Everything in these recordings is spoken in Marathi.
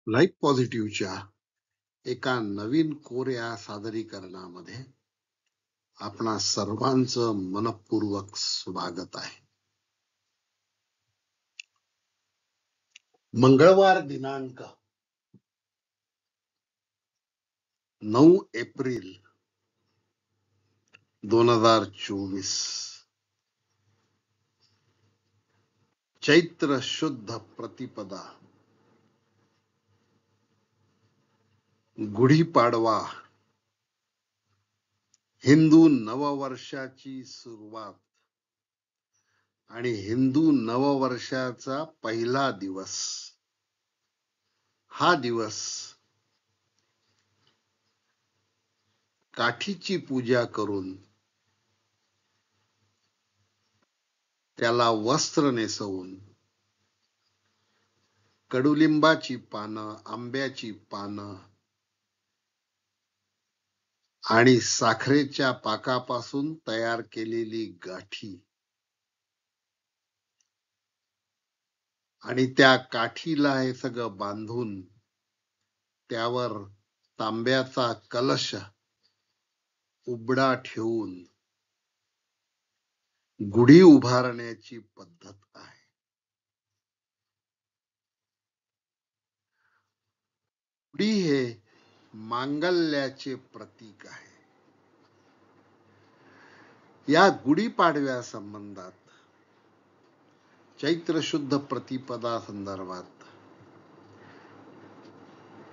लाईफ पॉझिटिव्हच्या एका नवीन कोऱ्या सादरीकरणामध्ये आपणा सर्वांचं मनपूर्वक स्वागत आहे. मंगळवार दिनांक 9 एप्रिल 2024 चैत्र शुद्ध प्रतिपदा गुढीपाडवा हिंदू नववर्षाची सुरुवात आणि हिंदू नववर्षाचा पहिला दिवस. हा दिवस काठीची पूजा करून त्याला वस्त्र नेसवून कडुलिंबाची पानं, आंब्याची पानं आणि साखरेच्या पाकापासून तयार केलेली गाठी आणि त्या काठीला हे सगळं बांधून त्यावर तांब्याचा कलश उबडा ठेवून गुढी उभारण्याची पद्धत आहे. गुढी हे मांगल्याचे प्रतीक आहे. या गुढीपाडव्या संबंधात चैत्र शुद्ध प्रतिपदा संदर्भात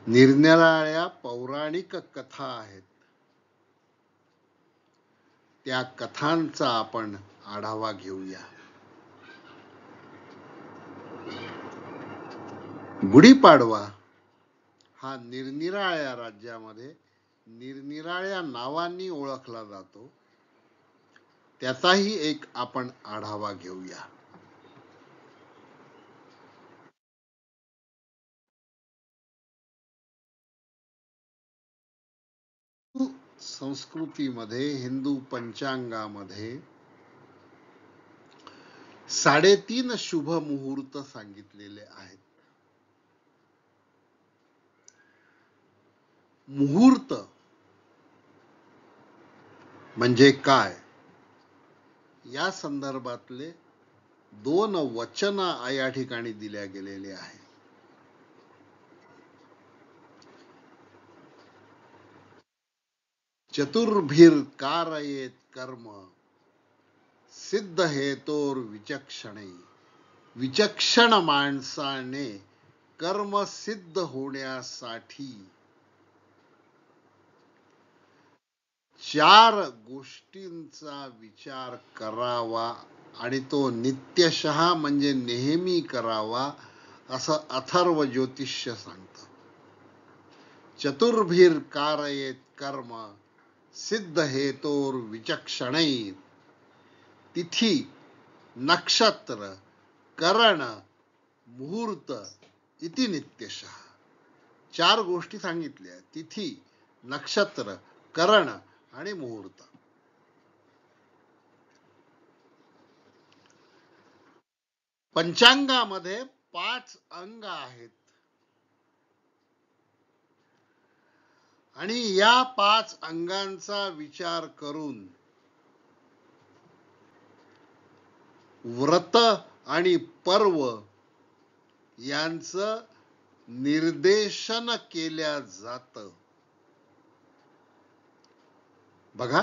निरनिराळ्या पौराणिक कथा आहेत. त्या कथांचा आपण आढावा घेऊया. गुढीपाडवा हा निरनिराळ्या राज्यामध्ये निरनिराळ्या नावांनी ओळखला जातो. त्याचाही एक आपण आढावा घेऊया. संस्कृतीमध्ये हिंदू पंचांगामध्ये 3.5 शुभ मुहूर्त सांगितलेले आहेत. मुहूर्त म्हणजे काय या संदर्भातले 2 वचन या ठिकाणी दिल्या गेलेले आहे. चतुर्भिर कारयेत कर्म सिद्ध हेतोर विचक्षणे. विचक्षण माणसाने कर्म सिद्ध होण्यासाठी 4 गोष्टींचा विचार करावा आणि तो नित्यशः म्हणजे नेहमी करावा असं अथर्व ज्योतिष्य सांगतं. चतुर्भिर कारयेत कर्म सिद्ध हेतोर विचक्षणे. तिथी, नक्षत्र, करण, मुहूर्त इति नित्यशः 4 गोष्टी सांगितल्या. तिथी, नक्षत्र, करण आणि मुहूर्त. पंचांगामध्ये 5 अंग आहेत आणि या 5 अंगांचा विचार करून व्रत आणि पर्व यांचं निर्देशन केल्या जातं. बघा,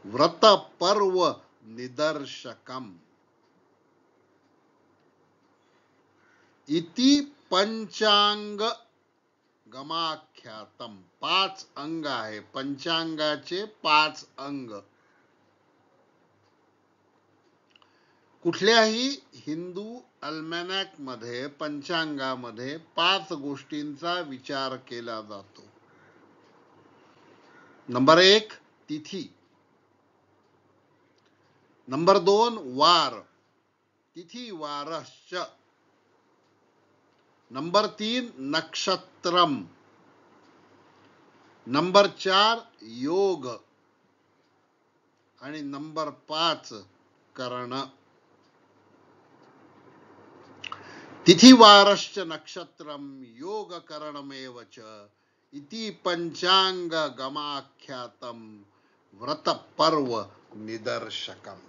व्रत पर्व निदर्शकम इति पंचांग गमाख्यातम. 5 अंग आहे. पंचांगाचे 5 अंग. कुठल्याही हिंदू अल्मॅनॅक मध्ये पंचांगामध्ये 5 गोष्टींचा विचार केला जातो. नंबर 1 तिथी. नंबर 2 वार. तिथी वारश्च. नंबर 3 नक्षत्रम. नंबर 4 योग आणि नंबर 5 करण. तिथिवारश्च नक्षत्रम योग करणमेव च इति पंचांग गमाख्यातम व्रत पर्व निदर्शकम.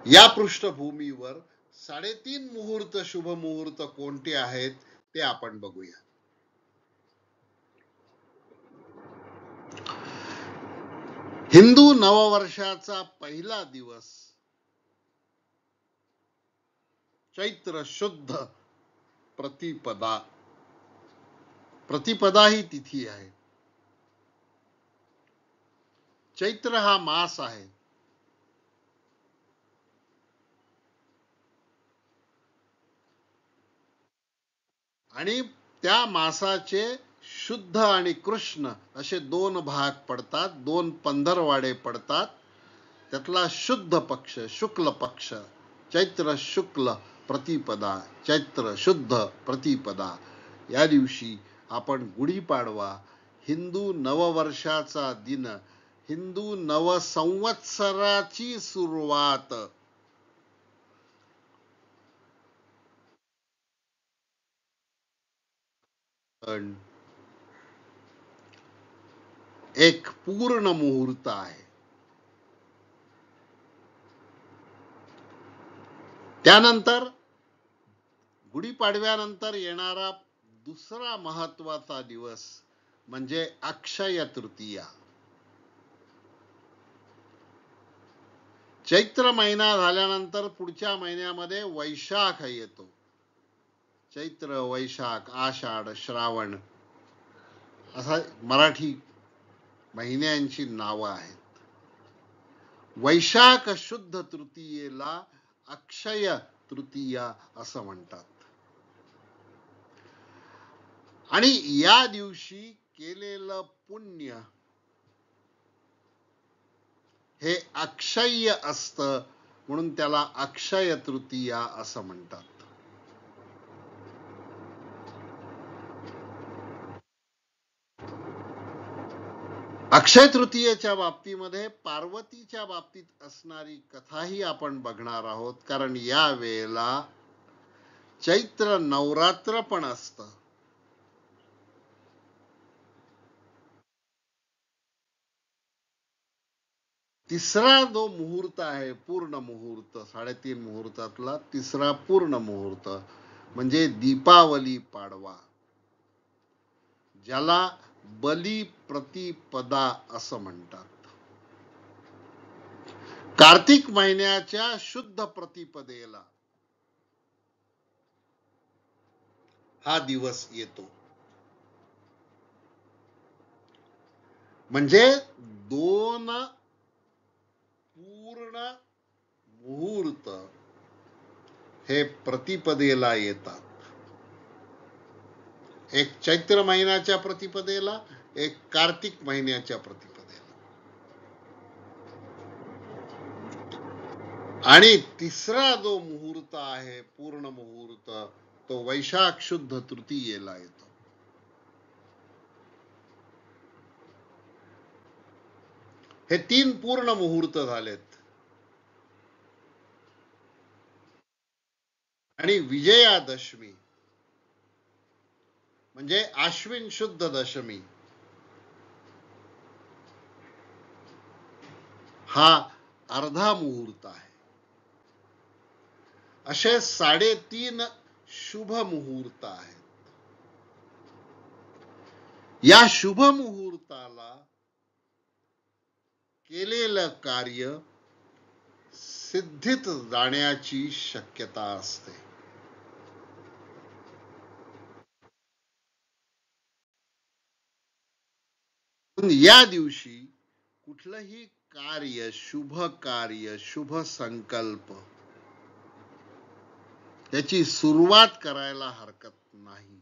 या पृष्ठभूमीवर 3.5 मुहूर्त शुभ मुहूर्त कोणते आहेत ते आपण बघूया. हिंदू नववर्षाचा पहिला दिवस चैत्र शुद्ध प्रतिपदा. प्रतिपदा ही तिथी आहे. चैत्र हा मास आहे. आणि त्या मासाचे शुद्ध आणि कृष्ण असे 2 भाग पडतात, 2 पंधरवाडे पडतात. त्यातला शुद्ध पक्ष, शुक्ल पक्ष, चैत्र शुक्ल प्रतिपदा, चैत्र शुद्ध प्रतिपदा, या दिवशी आपण गुढीपाडवा, हिंदू नववर्षाचा दिन, हिंदू नवसंवत्सराची सुरुवात एक पूर्ण मुहूर्त आहे. त्यानंतर गुढीपाडव्यानंतर येणारा दुसरा महत्वाचा दिवस म्हणजे अक्षय तृतीया. चैत्र महिना झाल्यानंतर पुढच्या महिन्यामध्ये वैशाख येतो. चैत्र, वैशाख, आषाढ, श्रावण असा मराठी महिन्यांची नावं आहेत. वैशाख शुद्ध तृतीयेला अक्षय तृतीया असं म्हणतात. आणि या दिवशी केलेलं पुण्य हे अक्षय असतं, म्हणून त्याला अक्षय तृतीया असं म्हणतात. अक्षय तृतीयेच्या बाबतीमध्ये पार्वतीच्या बाबतीत असणारी कथाही आपण बघणार आहोत, कारण या वेळेला चैत्र नवरात्र पण असतं. तिसरा जो मुहूर्त आहे, पूर्ण मुहूर्त, 3.5 मुहूर्तातला तिसरा पूर्ण मुहूर्त म्हणजे दीपावली पाडवा, ज्याला बली प्रतिपदा असं म्हणतात. कार्तिक महिन्याच्या शुद्ध प्रतिपदेला हा दिवस येतो. म्हणजे 2 पूर्ण मुहूर्त हे प्रतिपदेला येतात. एक चैत्र महिन्याच्या प्रतिपदेला, एक कार्तिक महिन्याच्या प्रतिपदेला. आणि तिसरा जो मुहूर्त आहे, पूर्ण मुहूर्त, तो वैशाख शुद्ध तृतीयेला येतो. हे 3 पूर्ण मुहूर्त झालेत. आणि विजयादशमी म्हणजे आश्विन शुद्ध दशमी हा अर्धा मुहूर्त आहे. असे 3.5 शुभ मुहूर्त आहेत. या शुभ मुहूर्ताला केलेलं कार्य सिद्धीत जाण्याची शक्यता असते. या दिवशी कुठलंही कार्य, शुभ कार्य, शुभ संकल्प त्याची सुरुवात करायला हरकत नाही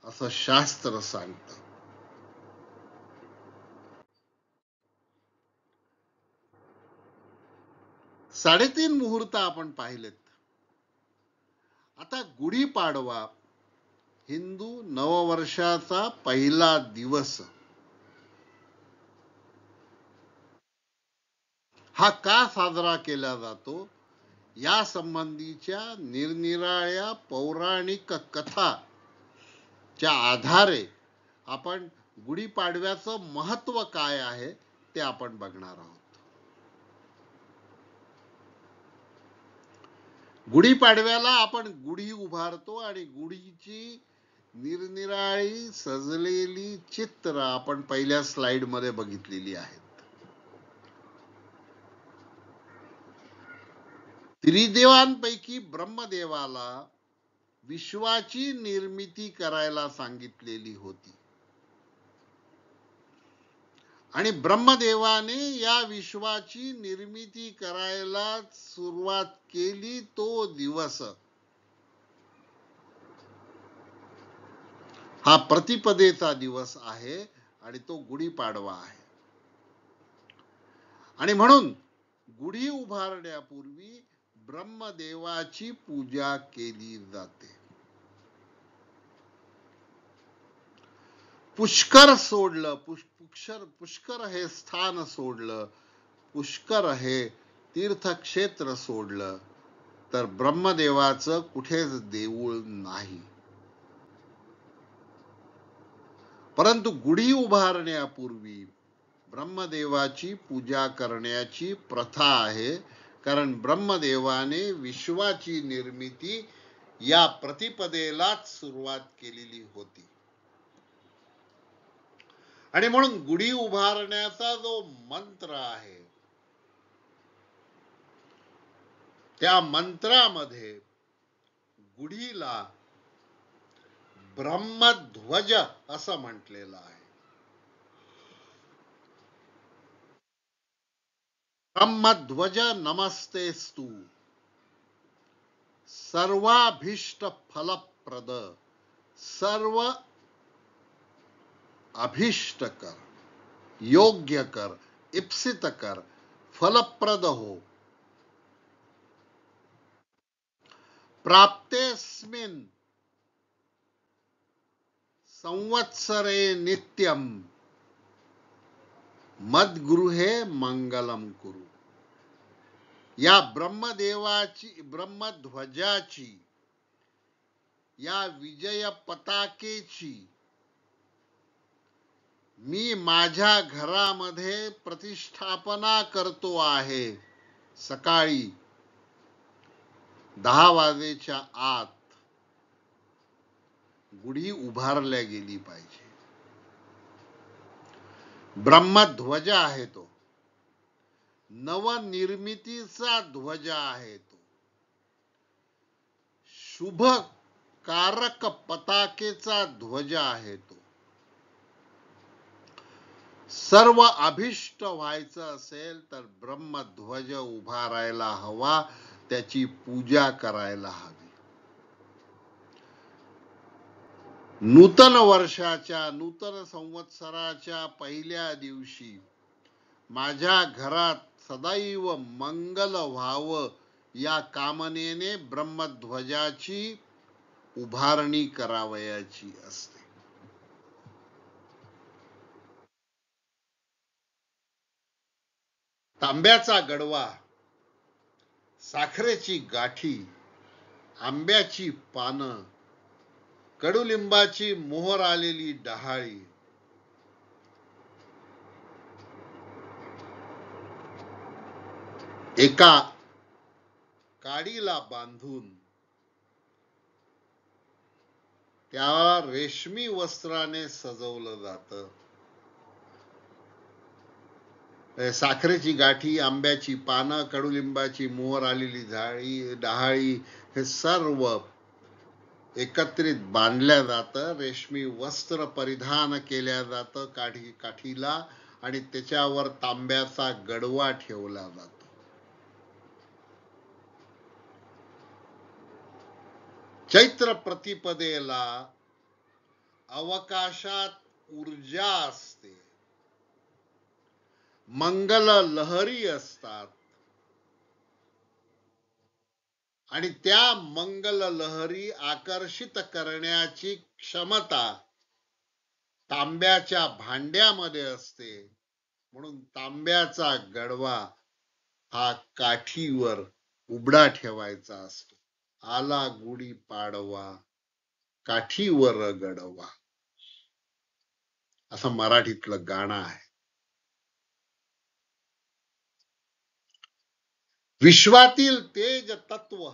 असं शास्त्र सांगतं. साडेतीन मुहूर्त आपण पाहिलेत. आता गुढीपाडवा, हिंदू नववर्षाचा पहिला दिवस, हा का साजरा केला जातो या संबंधीच्या निरनिराळ्या पौराणिक कथाच्या आधारे आपण गुढीपाडव्याचं महत्व काय आहे ते आपण बघणार आहोत. गुढीपाडव्याला आपण गुढी उभारतो आणि गुढीची निरनिराळी सजलेली चित्र आपण पहिल्या स्लाइड मध्ये बघितलेली आहेत. त्रिदेवांपैकी ब्रह्मदेवाला विश्वाची निर्मिती करायला सांगितलेली होती आणि ब्रह्मदेवाने या विश्वाची निर्मिती करायला सुरुवात केली तो दिवस हा प्रतिपदेचा दिवस आहे आणि तो गुढीपाडवा आहे. आणि म्हणून गुढी उभारण्यापूर्वी ब्रह्मदेवाची पूजा केली जाते. पुष्कर सोडलं, पुष्कर हे स्थान सोडलं, पुष्कर हे तीर्थक्षेत्र सोडलं तर ब्रह्मदेवाचं कुठेच देऊळ नाही. परंतु गुढी उभारण्यापूर्वी ब्रह्मदेवाची पूजा करण्याची प्रथा आहे, कारण ब्रह्मदेवाने विश्वाची निर्मिती या प्रतिपदेलाच सुरुवात केलेली होती. आणि म्हणून गुढी उभारण्याचा जो मंत्र आहे त्या मंत्रामध्ये गुढीला ब्रह्मध्वज असं म्हटलेलं आहे. ब्रह्मध्वज नमस्तेस्तु सर्वाभीष्ट फलप्रद, सर्व अभीष्ट कर, योग्य कर, इप्सित कर, फलप्रद हो. प्राप्तेस्मिन् संवत्सरे नित्यम मद्गृहे मंगलम कुरु. या ब्रह्मध्वजाची, या विजय पताकेची मी माझ्या घरामध्ये प्रतिष्ठापना करतो आहे. सकाळी 10 वाजेच्या आत गुढी उभारल्या गेली पाहिजे. ब्रह्मध्वज आहे तो, नवनिर्मितीचा ध्वज आहे तो, शुभ कारक पताकेचा ध्वज आहे तो. सर्व अभिष्ट व्हायचं असेल तर ब्रह्मध्वज उभारायला हवा, त्याची पूजा करायला हवी. नूतन वर्षाच्या, नूतन संवत्सराच्या पहिल्या दिवशी माझ्या घरात सदैव मंगल व्हावं या कामनेने ब्रह्मध्वजाची उभारणी करावयाची असते. तांब्याचा गडवा, साखरेची गाठी, आंब्याची पानं, कडुलिंबाची मोहर आलेली डहाळी, एका काडीला बांधून त्या रेशमी वस्त्राने सजवलं जातं. साखरेची गाठी, आंब्याची पानं, कडुलिंबाची मोहर आलेली डहाळी हे सर्व एकत्रित बांधल्या जातं. रेशमी वस्त्र परिधान केल्या जातं काठीला आणि त्याच्यावर तांब्याचा गडवा ठेवला जातो. चैत्र प्रतिपदेला अवकाशात ऊर्जा असते, मंगल लहरी असतात आणि त्या मंगल लहरी आकर्षित करण्याची क्षमता तांब्याच्या भांड्यामध्ये असते. म्हणून तांब्याचा गडवा हा काठीवर उबडा ठेवायचा असतो. आला गुढी पाडवा काठीवर गडवा, असं मराठीतलं गाणं आहे. विश्वातील तेज तत्व,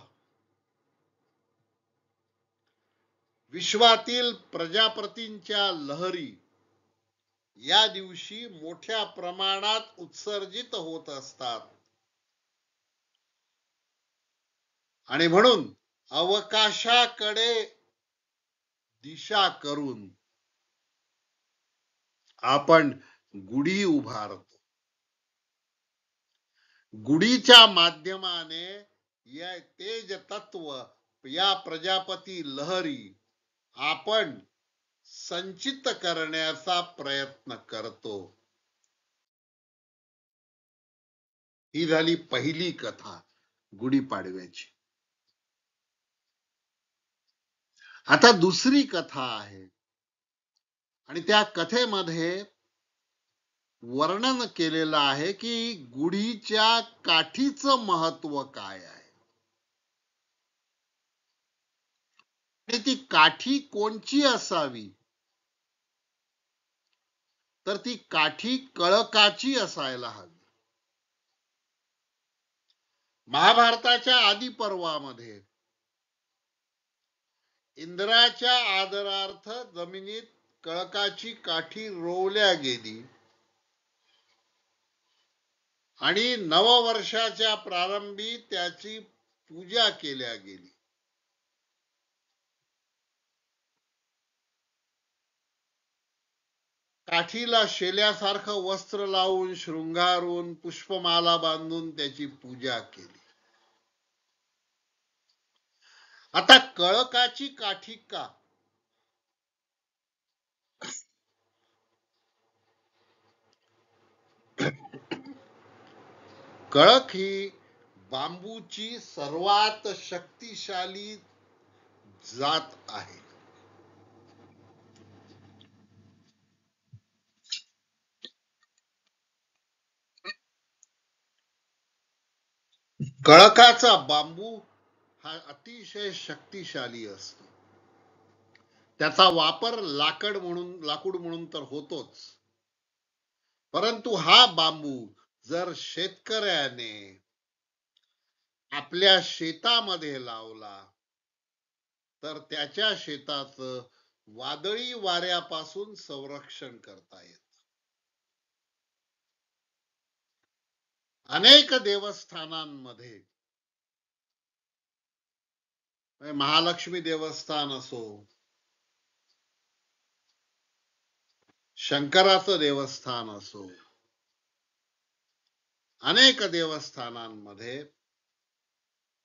विश्वातील प्रजापतींच्या लहरी या दिवशी मोठ्या प्रमाणात उत्सर्जित होत असतात. आणि म्हणून अवकाशाकडे दिशा करून आपण गुढी उभारतो. गुढीच्या माध्यमाने या तेज तत्व, या प्रजापती लहरी आपण संचित करण्याचा प्रयत्न करतो. ही झाली पहिली कथा गुढीपाडव्याची. आता दुसरी कथा आहे आणि त्या कथेमध्ये वर्णन केलेलं आहे की गुढीच्या काठीचं महत्व काय आहे आणि ती काठी कोणची असावी. तर ती काठी कळकाची असायला हवी. महाभारताच्या आदी पर्वामध्ये इंद्राच्या आदरार्थ जमिनीत कळकाची काठी रोवल्या गेली आणि नववर्षाच्या प्रारंभी त्याची पूजा केल्या गेली. काठीला शेल्यासारखं वस्त्र लावून, शृंगारून, पुष्पमाला बांधून त्याची पूजा केली. आता कळकाची काठी का? कळक ही बांबूची सर्वात शक्तिशाली जात आहे. कळकाचा बांबू हा अतिशय शक्तिशाली असतो. त्याचा वापर लाकूड म्हणून तर होतोच, परंतु हा बांबू जर शेतकऱ्याने आपल्या शेतामध्ये लावला तर त्याच्या शेताचं वादळी वाऱ्यापासून संरक्षण करता येत. अनेक देवस्थानांमध्ये, महालक्ष्मी देवस्थान असो, शंकराचं देवस्थान असो, अनेक देवस्थानांमध्ये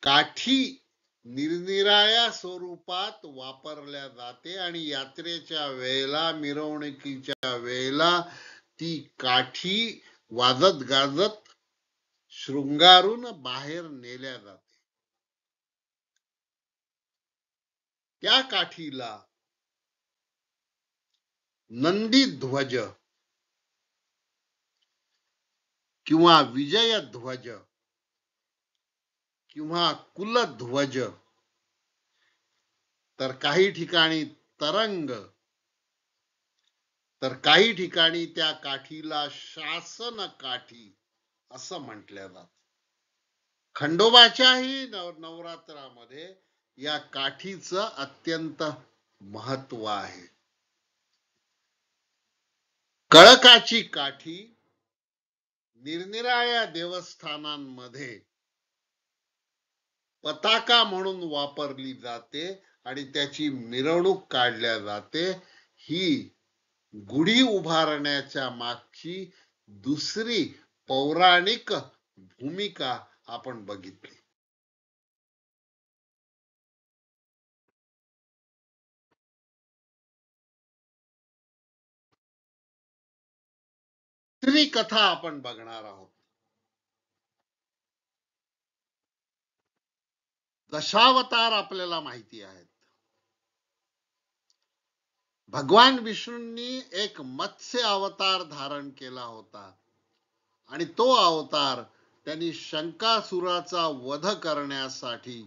काठी निरनिराळ्या स्वरूपात वापरल्या जाते आणि यात्रेच्या वेळेला, मिरवणुकीच्या वेळेला ती काठी वाजत गाजत शृंगारून बाहेर नेल्या जाते. त्या काठीला नंदी ध्वज किंवा विजय ध्वज किंवा कुलध्वज, तर काही ठिकाणी तरंग, तर काही ठिकाणी त्या काठीला शासन काठी असं म्हटलं जात. खंडोबाच्याही नवरात्रामध्ये या काठीचं अत्यंत महत्व आहे. कळकाची काठी निरनिराळ्या देवस्थानांमध्ये पताका म्हणून वापरली जाते आणि त्याची मिरवणूक काढल्या जाते. ही गुढी उभारण्याच्या मागची दुसरी पौराणिक भूमिका आपण बघितली. तिसरी कथा आपण बघणार आहोत. दशावतार आपल्याला माहिती आहेत. भगवान विष्णूंनी एक मत्स्य अवतार धारण केला होता आणि तो अवतार त्यांनी शंकासुराचा वध करण्यासाठी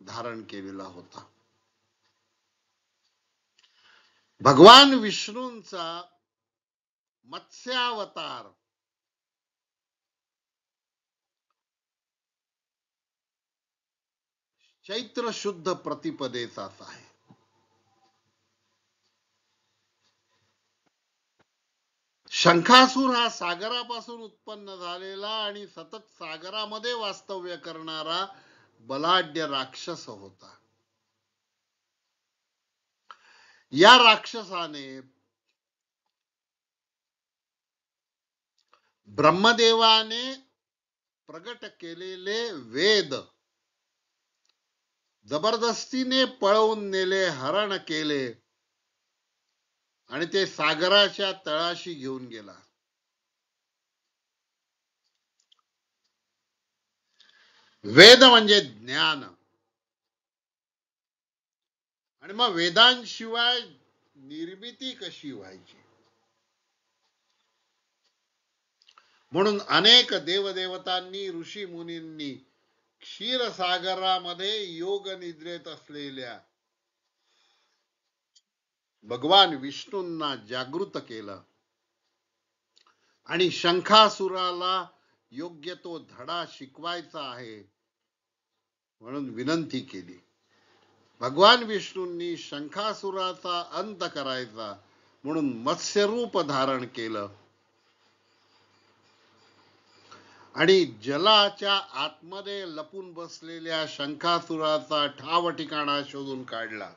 धारण केलेला होता. भगवान विष्णूंचा मत्स्यावतार चैत्र शुद्ध प्रतिपदेचाच आहे. शंखासूर हा सागरापासून उत्पन्न झालेला आणि सतत सागरामध्ये वास्तव्य करणारा बलाढ्य राक्षस होता. या राक्षसाने ब्रह्मदेवाने प्रगट केलेले वेद जबरदस्तीने पळवून नेले, हरण केले आणि ते सागराच्या तळाशी घेऊन गेला. वेद म्हणजे ज्ञान, आणि मग वेदांशिवाय निर्मिती कशी व्हायची? म्हणून अनेक देवदेवतांनी, ऋषी मुनींनी क्षीरसागरामध्ये योग निद्रेत असलेल्या भगवान विष्णूंना जागृत केलं आणि शंखासुराला योग्य तो धडा शिकवायचा आहे म्हणून विनंती केली. भगवान विष्णूंनी शंखासुराचा अंत करायचा म्हणून मत्स्यरूप धारण केलं आणि जलाच्या आतमध्ये लपून बसलेल्या शंखासुराचा ठाव ठिकाणा शोधून काढला.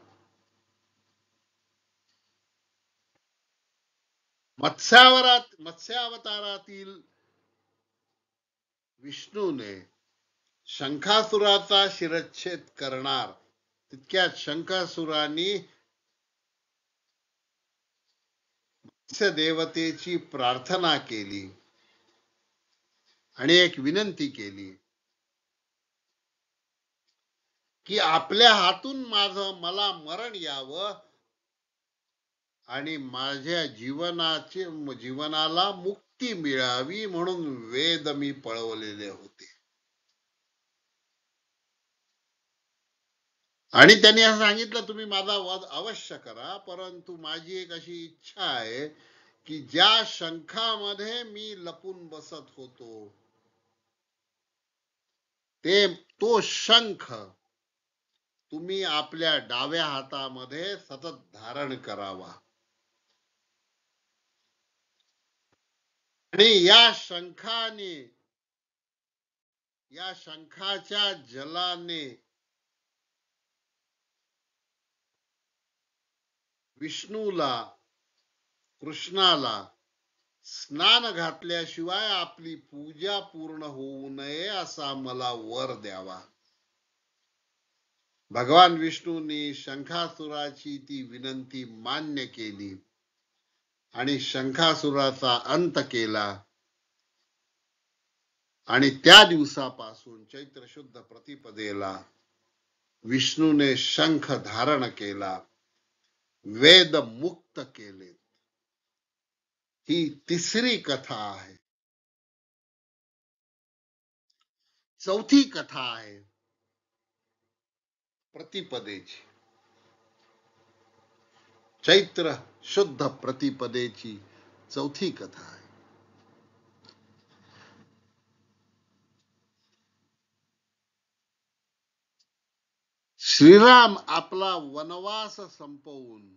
मत्स्यावतारातील विष्णूने शंखासुराचा शिरच्छेद करणार तितक्यात शंखासुराने मत्स्य देवतेची प्रार्थना केली आणि एक विनंती केली की आपल्या हातून मला मरण यावं आणि माझ्या जीवनाला मुक्ती मिळावी म्हणून वेद मी पळवलेले होते. आणि त्यांनी असं सांगितलं, तुम्ही माझा वध अवश्य करा, परंतु माझी एक अशी इच्छा आहे की ज्या शंखामध्ये मी लपून बसत होतो तो शंख तुम्ही आपल्या डाव्या हातामध्ये सतत धारण करावा आणि या शंखाच्या जलाने विष्णूला, कृष्णाला स्नान घातल्याशिवाय आपली पूजा पूर्ण होऊ नये असा मला वर द्यावा. भगवान विष्णूंनी शंखासुराची ती विनंती मान्य केली आणि शंखासुराचा अंत केला आणि त्या दिवसापासून चैत्र शुद्ध प्रतिपदेला विष्णूने शंख धारण केला, वेद मुक्त केले. ही तिसरी कथा आहे. चौथी कथा आहे प्रतिपदेची, चैत्र शुद्ध प्रतिपदेची चौथी कथा आहे. श्रीराम आपला वनवास संपवून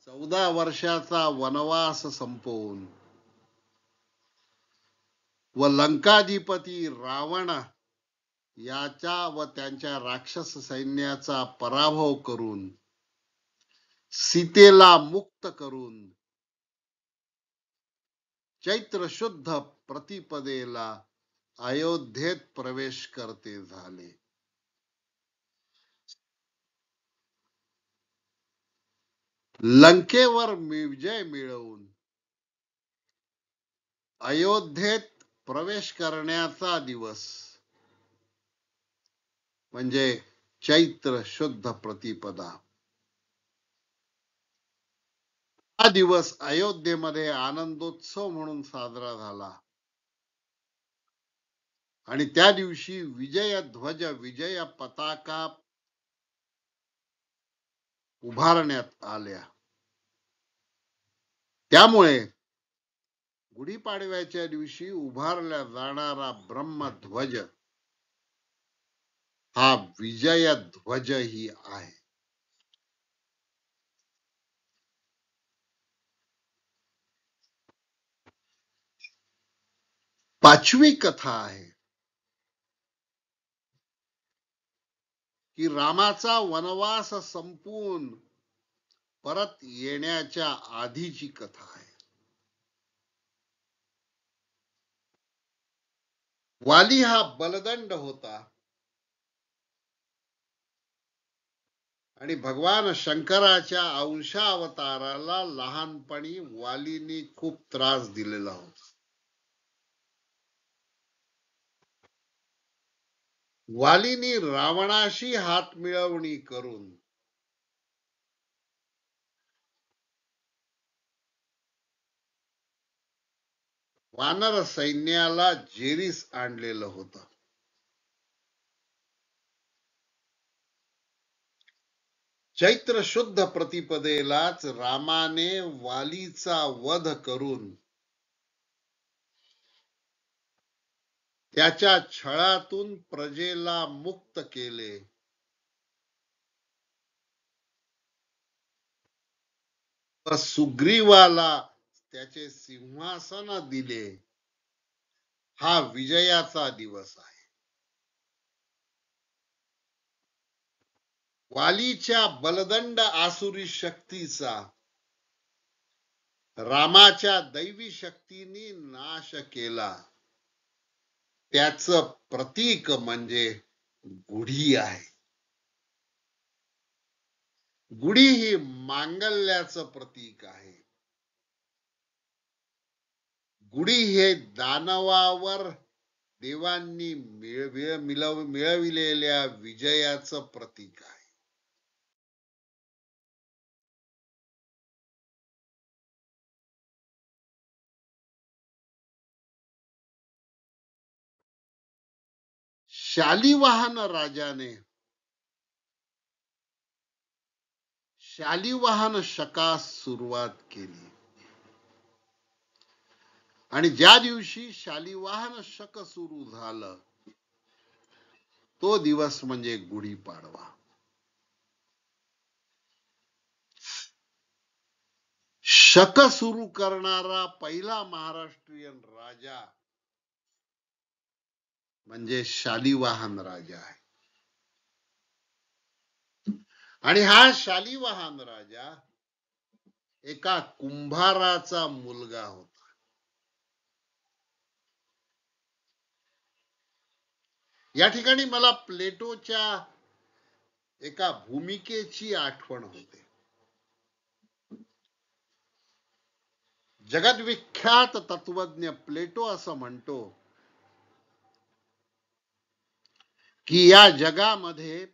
14 वर्षाचा वनवास संपवून व लंकाधिपती रावण याच्या व त्यांच्या राक्षस सैन्याचा पराभव करून सीतेला मुक्त करून चैत्र शुद्ध प्रतिपदेला अयोध्येत प्रवेश करते झाले. लंकेवर विजय मिळवून अयोध्येत प्रवेश करण्याचा दिवस म्हणजे चैत्र शुद्ध प्रतिपदा. हा दिवस अयोध्येमध्ये आनंदोत्सव म्हणून साजरा झाला. आणि त्या दिवशी विजय ध्वज विजय पताका उभारण्यात आल्या. त्यामुळे गुढीपाडव्याच्या दिवशी उभारला जाणारा ब्रह्मध्वज हा विजय ध्वज ही आहे. पाचवी कथा आहे की रामाचा वनवास संपून परत येण्याच्या आधीची कथा आहे. वाली हा बलदंड होता आणि भगवान शंकराच्या अंशावताराला लहानपणी वालीने खूप त्रास दिलेला होता. वालीनी रावणाशी हात मिळवणी करून वानर सैन्याला जेरीस आणलेलं होतं. चैत्र शुद्ध प्रतिपदेलाच रामाने वालीचा वध करून त्याच्या छळातून प्रजेला मुक्त केले. व सुग्रीवाला त्याचे सिंहासन दिले. हा विजयाचा दिवस आहे. वालीच्या बलदंड आसुरी शक्तीचा रामाच्या दैवी शक्तीने नाश केला. त्याच प्रतीक म्हणजे गुढी आहे. गुढी ही मांगल्याचं प्रतीक आहे. गुढी हे दानवावर देवांनी मिळविलेल्या विजयाचं प्रतीक आहे. शालिवाहन राजाने शालिवाहन शकास सुरुवात केली आणि ज्या दिवशी शालिवाहन शक सुरू झालं तो दिवस म्हणजे गुढीपाडवा. शक सुरू करणारा पहिला महाराष्ट्रीयन राजा म्हणजे शालिवाहन राजा आहे. आणि हा शालिवाहन राजा एका कुंभाराचा मुलगा होता. या ठिकाणी मला प्लेटोच्या एका भूमिकेची आठवण होते. जगद्विख्यात तत्वज्ञ प्लेटो असं म्हणतो की या जगामध्ये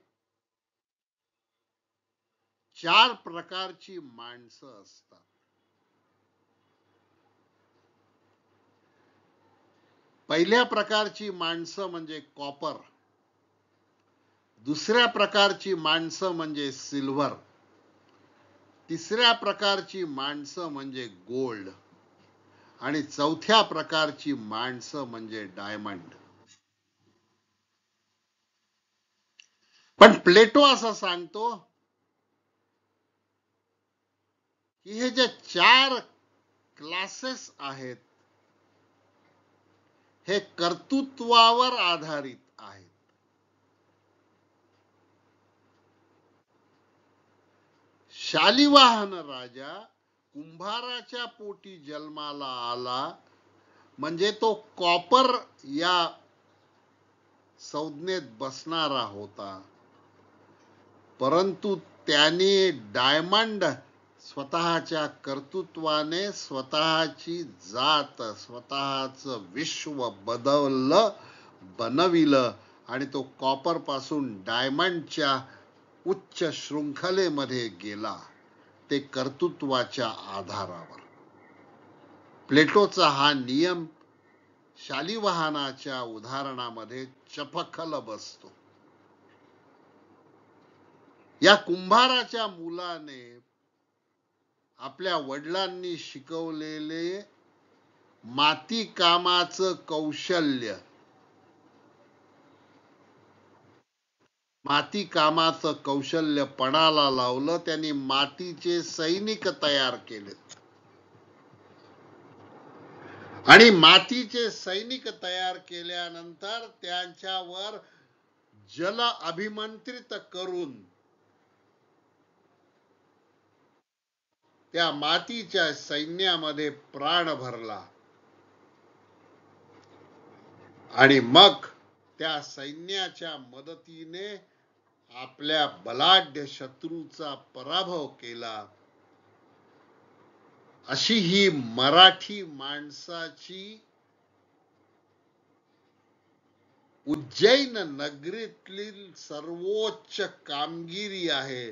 4 प्रकारची माणसं असतात. पहिल्या प्रकारची माणसं म्हणजे कॉपर, दुसऱ्या प्रकारची माणसं म्हणजे सिल्वर, तिसऱ्या प्रकारची माणसं म्हणजे गोल्ड आणि चौथ्या प्रकारची माणसं म्हणजे डायमंड. पण प्लेटो असं सांगतो की हे जे 4 क्लासेस आहेत हे कर्तृत्वावर आधारित आहेत. शालिवाहन राजा कुंभाराच्या पोटी जन्माला आला म्हणजे तो कॉपर या संज्ञेत बसणारा होता, परंतु त्याने डायमंड स्वतःच्या कर्तृत्वाने स्वतःची जात स्वतःच विश्व बनविलं आणि तो कॉपर पासून डायमंडच्या उच्च शृंखलेमध्ये गेला, ते कर्तृत्वाच्या आधारावर. प्लेटोचा हा नियम शालिवाहनाच्या उदाहरणामध्ये चपखल बसतो. या कुंभाराच्या मुलाने आपल्या वडिलांनी शिकवलेले माती कामाचं कौशल्य, माती कामाचं कौशल्य पणाला लावलं. त्यांनी मातीचे सैनिक तयार केले आणि मातीचे सैनिक तयार केल्यानंतर त्यांच्यावर जल अभिमंत्रित करून त्या मातीच्या सैन्यामध्ये प्राण भरला आणि मग त्या सैन्याच्या मदतीने आपल्या बलाढ्य शत्रूचा पराभव केला. अशी ही मराठी माणसाची उज्जैन नगरीतील सर्वोच्च कामगिरी आहे.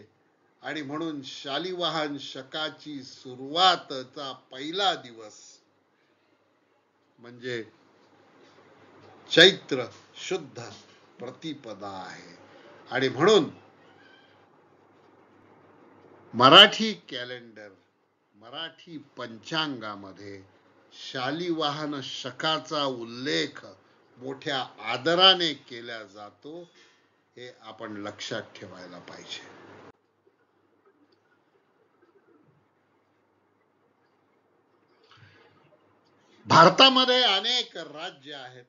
आणि म्हणून शालिवाहन शकाची सुरुवातचा पहिला दिवस म्हणजे चैत्र शुद्ध प्रतिपदा आहे. आणि म्हणून मराठी कॅलेंडर, मराठी पंचांगामध्ये शालिवाहन शकाचा उल्लेख मोठ्या आदराने केला जातो. हे आपण लक्षात ठेवायला पाहिजे. भारतामध्ये अनेक राज्य आहेत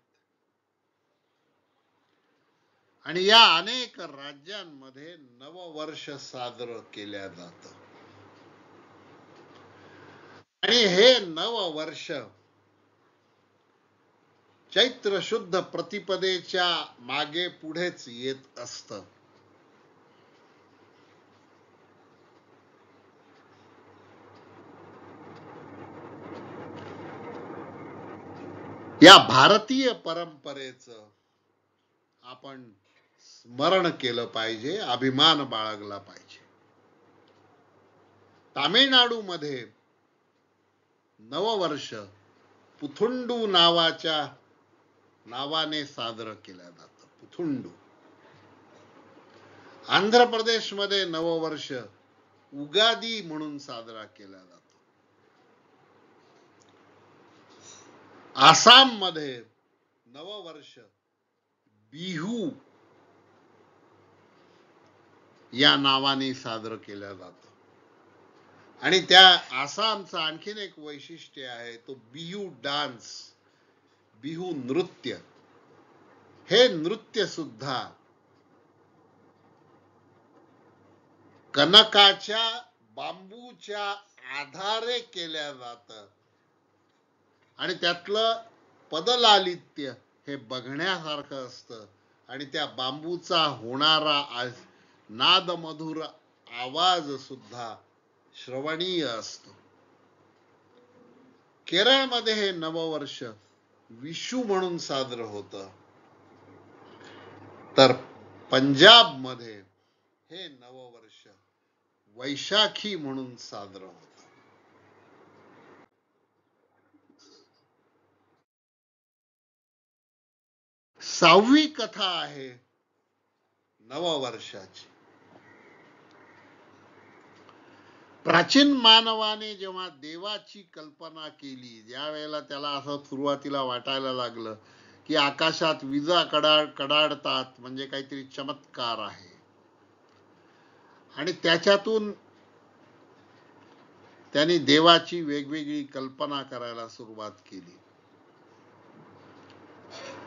आणि या अनेक राज्यांमध्ये नववर्ष साजरं केल्या जात. आणि हे नववर्ष चैत्र शुद्ध प्रतिपदेच्या मागे पुढेच येत असत. या भारतीय परंपरेचं आपण स्मरण केलं पाहिजे, अभिमान बाळगला पाहिजे. तामिळनाडूमध्ये नववर्ष पुथुंडू नावाने साजरं केलं जातं. पुथुंडू. आंध्र प्रदेशमध्ये नववर्ष उगादी म्हणून साजरा केला जातो. आसाम मध्ये नववर्ष बिहू या नावाने साजरं केलं जातं. आणि त्या आसामचं आणखीन एक वैशिष्ट्य आहे, तो बिहू डान्स, बिहू नृत्य. हे नृत्य सुद्धा कनकाच्या बांबूच्या आधारे केल्या जातं आणि त्यातलं पदलालित्य हे बघण्यासारखं असतं आणि त्या बांबूचा होणारा नादमधुर आवाज सुद्धा श्रवणीय असतो. केरळमध्ये हे नववर्ष विशू म्हणून साजरं होतं, तर पंजाब मध्ये हे नववर्ष वैशाखी म्हणून साजरं होतं. सहावी कथा आहे नववर्षाची. प्राचीन मानवाने जेव्हा देवाची कल्पना केली, ज्या वेळेला त्याला असं सुरुवातीला वाटायला लागलं की आकाशात विजा कडाडतात म्हणजे काहीतरी चमत्कार आहे, आणि त्याच्यातून त्यांनी देवाची वेगवेगळी कल्पना करायला सुरुवात केली.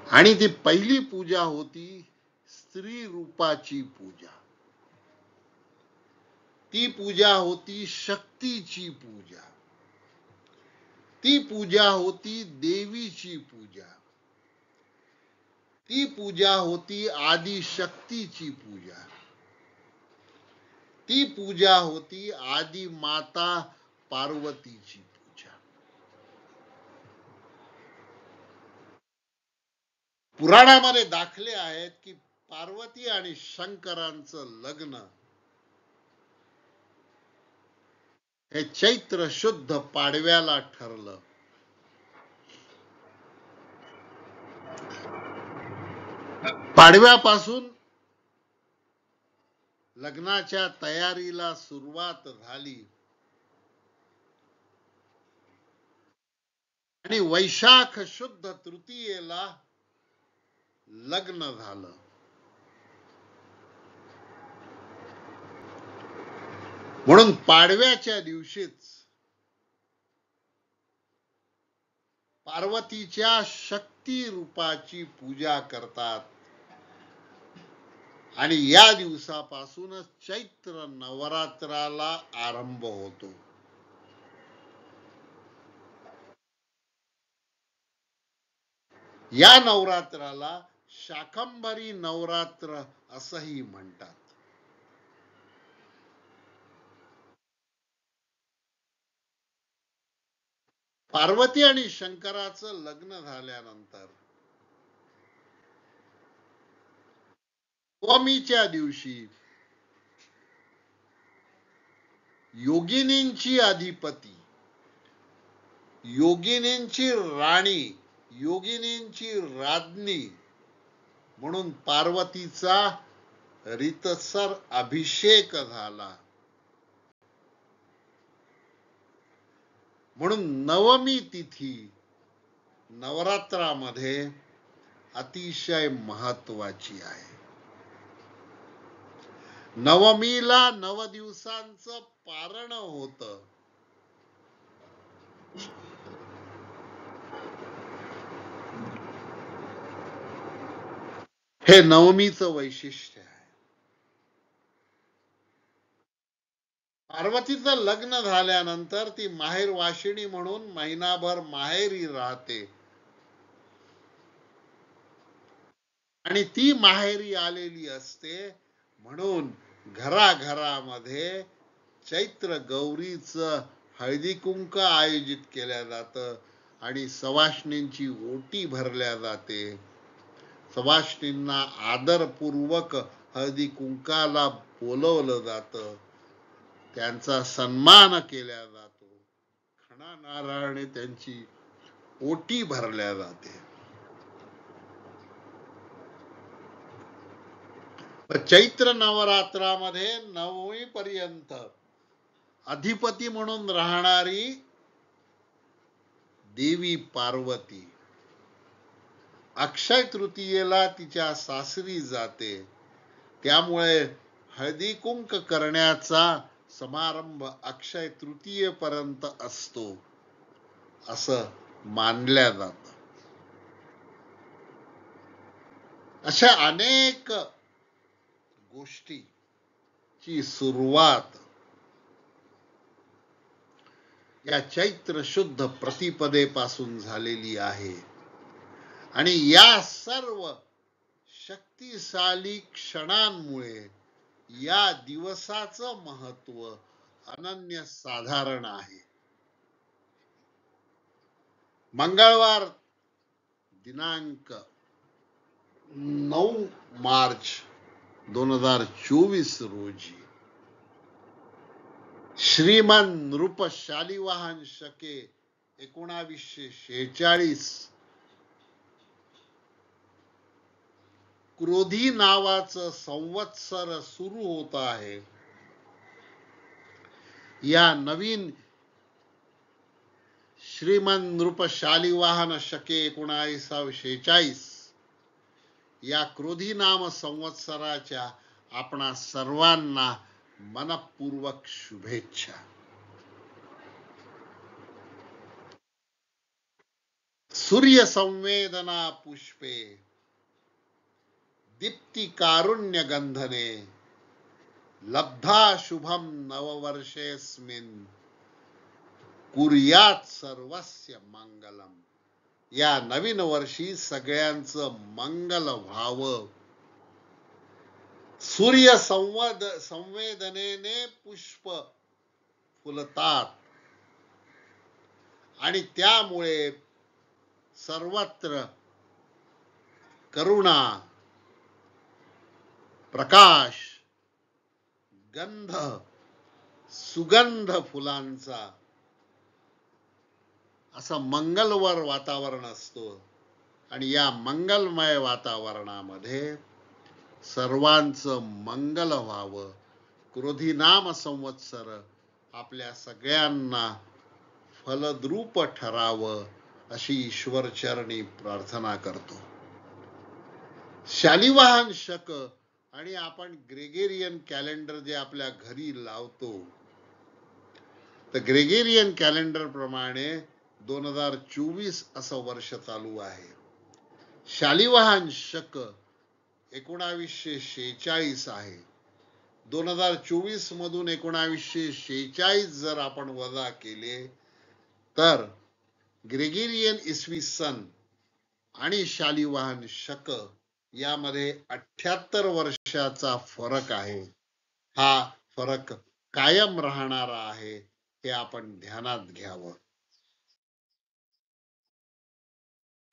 आणि ती पहिली पूजा होती स्त्री रूपाची पूजा. ती पूजा होती शक्तीची पूजा. ती पूजा होती देवीची पूजा. ती पूजा होती आदिशक्तीची पूजा. ती पूजा होती आदि माता पार्वतीची पूजा. पुराणामध्ये दाखले आहेत की पार्वती आणि शंकरांचं लग्न हे चैत्र शुद्ध पाडव्याला ठरलं. पाडव्यापासून लग्नाच्या तयारीला सुरुवात झाली आणि वैशाख शुद्ध तृतीयेला लग्न झालं. म्हणून पाडव्याच्या दिवशीच पार्वतीच्या शक्ती रूपाची पूजा करतात आणि या दिवसापासूनच चैत्र नवरात्राला आरंभ होतो. या नवरात्राला शाकंभरी नवरात्र असंही म्हणतात. पार्वती आणि शंकराचं लग्न झाल्यानंतर नवमीच्या दिवशी योगिनींची अधिपती, योगिनींची राणी, योगिनींची राज्ञी म्हणून पार्वतीचा रीतसर अभिषेक झाला. म्हणून नवमी तिथी नवरात्रामध्ये अतिशय महत्वाची आहे. नवमीला 9 दिवसांचं पारण होतं. हे नवमीचं वैशिष्ट्य आहे. पार्वतीचं लग्न झाल्यानंतर ती माहेर वाशिणी म्हणून महिनाभर माहेरी राहते आणि ती माहेरी आलेली असते म्हणून घराघरामध्ये चैत्र गौरीचं हळदी कुंक आयोजित केल्या जातं आणि सवाष्णींची ओटी भरल्या जाते. सवाष्णींना आदरपूर्वक हळदी कुंकाला बोलवलं जातं, त्यांचा सन्मान केला जातो, खणा नारळाने त्यांची ओटी भरल्या जाते. चैत्र नवरात्रामध्ये 9वी पर्यंत अधिपती म्हणून राहणारी देवी पार्वती अक्षय तृतीयेला तिच्या सासरी जाते. त्यामुळे हळदी कुंक करण्याचा समारंभ अक्षय तृतीयेपर्यंत असतो असं मानल्या जातं. अशा अनेक गोष्टीची सुरुवात या चैत्र शुद्ध प्रतिपदेपासून झालेली आहे आणि या सर्व शक्तिशाली क्षणांमुळे या दिवसाचं महत्व अनन्यसाधारण आहे. मंगळवार दिनांक 9 मार्च 2024 रोजी श्रीमान नृप शालिवाहन शके 1946 क्रोधी नावाचं संवत्सर सुरू होत आहे. या नवीन श्रीमान नृप शालिवाहन शके 1946 या क्रोधी नाम संवत्सराच्या आपणा सर्वांना मनपूर्वक शुभेच्छा. सूर्य संवेदना पुष्पे दीप्ति कारुण्य गंधने लब्धा शुभम नववर्षेस्मिन् कुर्यात सर्वस्य मंगलम. या नवीन वर्षी सगळ्यांचं मंगल व्हावं. सूर्य संवेदनेने पुष्प फुलतात आणि त्यामुळे सर्वत्र करुणा, प्रकाश, गंध, सुगंध फुलांचा असं मंगलवर वातावरण असतो. आणि या मंगलमय वातावरणामध्ये सर्वांचं मंगल व्हावं. क्रोधी नाम संवत्सर आपल्या सगळ्यांना फलद्रूप ठरावं अशी ईश्वर चरणी प्रार्थना करतो. शालिवाहन शक आणि आपण ग्रेगेरियन कॅलेंडर जे आपल्या घरी लावतो, तर ग्रेगेरियन कॅलेंडर प्रमाणे 2024 असं वर्ष चालू आहे. शालिवाहन शक 1946 आहे. 2024 मधून 1946 जर आपण वजा केले तर ग्रेगेरियन इसवी सन आणि शालिवाहन शक यामध्ये 78 वर्षाचा फरक आहे. हा फरक कायम राहणारा आहे, हे आपण ध्यानात घ्यावं.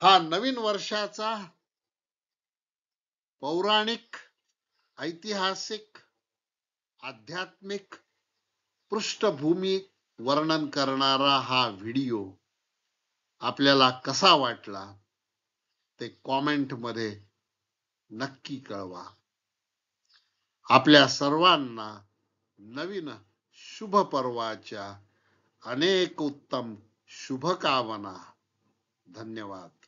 हा नवीन वर्षाचा पौराणिक, ऐतिहासिक, आध्यात्मिक पृष्ठभूमी वर्णन करणारा हा व्हिडिओ आपल्याला कसा वाटला ते कॉमेंट मध्ये नक्की कळवा. आपल्या सर्वांना नवीन शुभ पर्वाच्या अनेक उत्तम शुभकामना. धन्यवाद.